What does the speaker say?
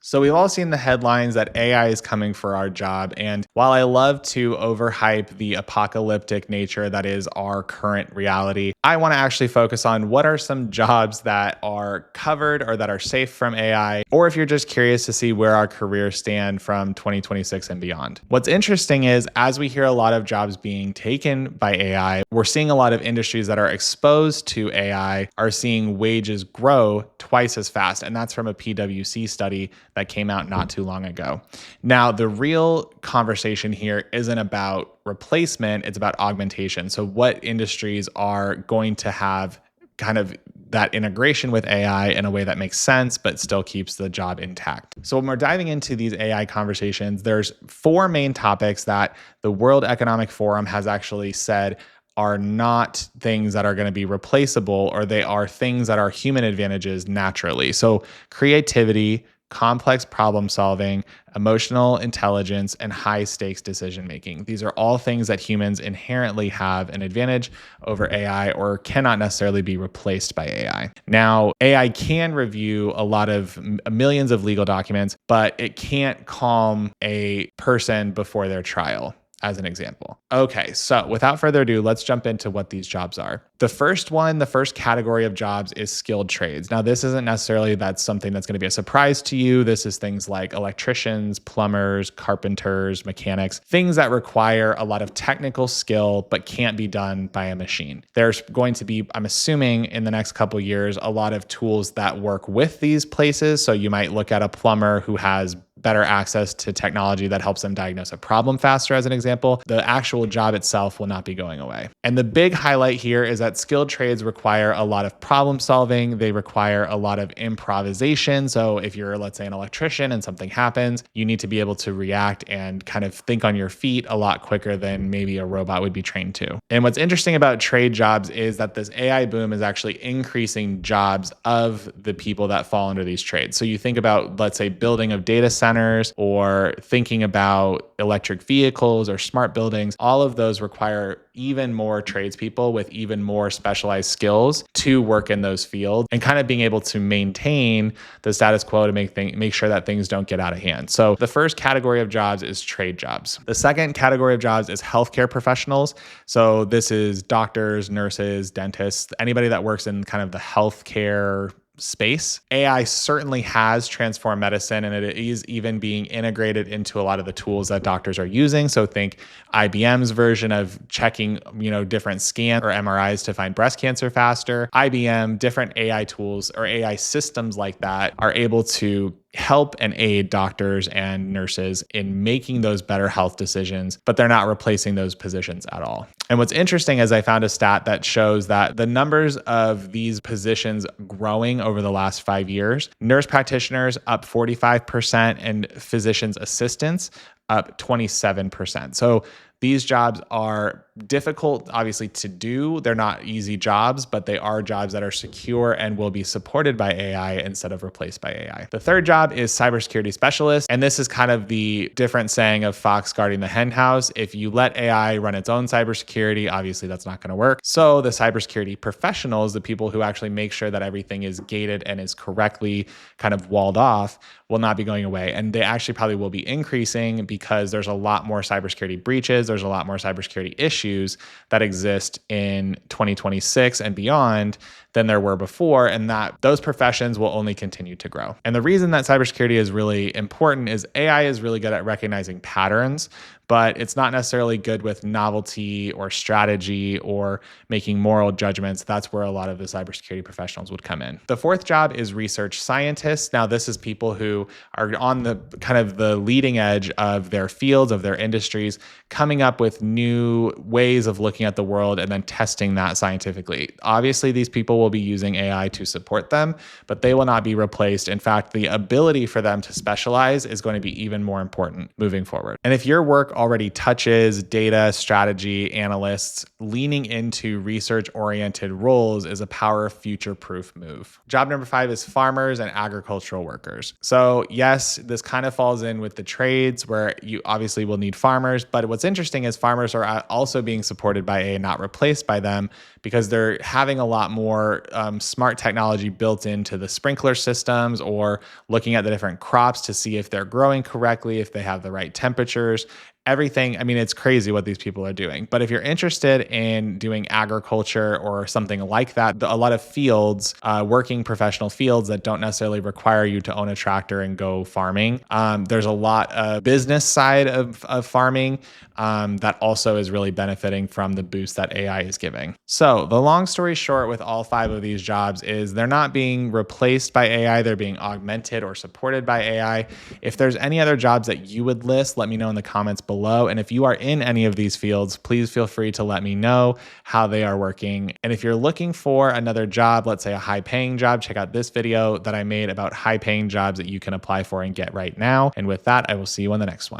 So we've all seen the headlines that AI is coming for our job. And while I love to overhype the apocalyptic nature that is our current reality, I want to actually focus on what are some jobs that are covered or that are safe from AI, or if you're just curious to see where our careers stand from 2026 and beyond. What's interesting is as we hear a lot of jobs being taken by AI, we're seeing a lot of industries that are exposed to AI are seeing wages grow twice as fast. And that's from a PwC study that came out not too long ago. Now, the real conversation here isn't about replacement, it's about augmentation. So what industries are going to have kind of that integration with AI in a way that makes sense, but still keeps the job intact. So when we're diving into these AI conversations, there's four main topics that the World Economic Forum has actually said are not things that are going to be replaceable, or they are things that are human advantages naturally. So creativity, complex problem solving, emotional intelligence, and high stakes decision making. These are all things that humans inherently have an advantage over AI or cannot necessarily be replaced by AI. Now, AI can review a lot of millions of legal documents, but it can't calm a person before their trial, as an example. Okay, so without further ado, let's jump into what these jobs are. The first category of jobs is skilled trades. Now, this isn't necessarily something that's going to be a surprise to you. This is things like electricians, plumbers, carpenters, mechanics, things that require a lot of technical skill but can't be done by a machine. There's going to be, I'm assuming in the next couple of years, a lot of tools that work with these places. So you might look at a plumber who has better access to technology that helps them diagnose a problem faster, as an example. The actual job itself will not be going away. And the big highlight here is that skilled trades require a lot of problem solving. They require a lot of improvisation. So if you're, let's say, an electrician and something happens, you need to be able to react and kind of think on your feet a lot quicker than maybe a robot would be trained to. And what's interesting about trade jobs is that this AI boom is actually increasing jobs of the people that fall under these trades. So you think about, let's say, building of data centers, or thinking about electric vehicles or smart buildings. All of those require even more tradespeople with even more specialized skills to work in those fields, and kind of being able to maintain the status quo to make sure that things don't get out of hand. So the first category of jobs is trade jobs. The second category of jobs is healthcare professionals. So this is doctors, nurses, dentists, anybody that works in kind of the healthcare space. AI certainly has transformed medicine, and it is even being integrated into a lot of the tools that doctors are using. So think IBM's version of checking, different scans or MRIs to find breast cancer faster. IBM, different AI tools or AI systems like that are able to help and aid doctors and nurses in making those better health decisions, but they're not replacing those positions at all. And what's interesting is I found a stat that shows that the numbers of these positions growing over the last 5 years, nurse practitioners up 45% and physicians assistants up 27%. So these jobs are difficult, obviously, to do. They're not easy jobs, but they are jobs that are secure and will be supported by AI instead of replaced by AI. The third job is cybersecurity specialists. And this is kind of the different saying of fox guarding the hen house. If you let AI run its own cybersecurity, obviously that's not going to work. So the cybersecurity professionals, the people who actually make sure that everything is gated and is correctly kind of walled off, will not be going away. And they actually probably will be increasing because there's a lot more cybersecurity breaches. There's a lot more cybersecurity issues that exist in 2026 and beyond than there were before, and that those professions will only continue to grow. And the reason that cybersecurity is really important is AI is really good at recognizing patterns, but it's not necessarily good with novelty or strategy or making moral judgments. That's where a lot of the cybersecurity professionals would come in. The fourth job is research scientists. Now, this is people who are on the kind of the leading edge of their fields, of their industries, coming up with new ways of looking at the world and then testing that scientifically. Obviously, these people will be using AI to support them, but they will not be replaced. In fact, the ability for them to specialize is going to be even more important moving forward. And if your work already touches data, strategy, analysts, leaning into research-oriented roles is a power future-proof move. Job number 5 is farmers and agricultural workers. So yes, this kind of falls in with the trades where you obviously will need farmers, but what's interesting is farmers are also being supported by AI, not replaced by them, because they're having a lot more smart technology built into the sprinkler systems, or looking at the different crops to see if they're growing correctly, if they have the right temperatures, everything. I mean, it's crazy what these people are doing. But if you're interested in doing agriculture or something like that, a lot of fields, working professional fields that don't necessarily require you to own a tractor and go farming. There's a lot of business side of farming that also is really benefiting from the boost that AI is giving. So the long story short with all 5 of these jobs is they're not being replaced by AI, they're being augmented or supported by AI. If there's any other jobs that you would list, let me know in the comments below. And if you are in any of these fields, please feel free to let me know how they are working. And if you're looking for another job, let's say a high paying job, check out this video that I made about high paying jobs that you can apply for and get right now. And with that, I will see you on the next one.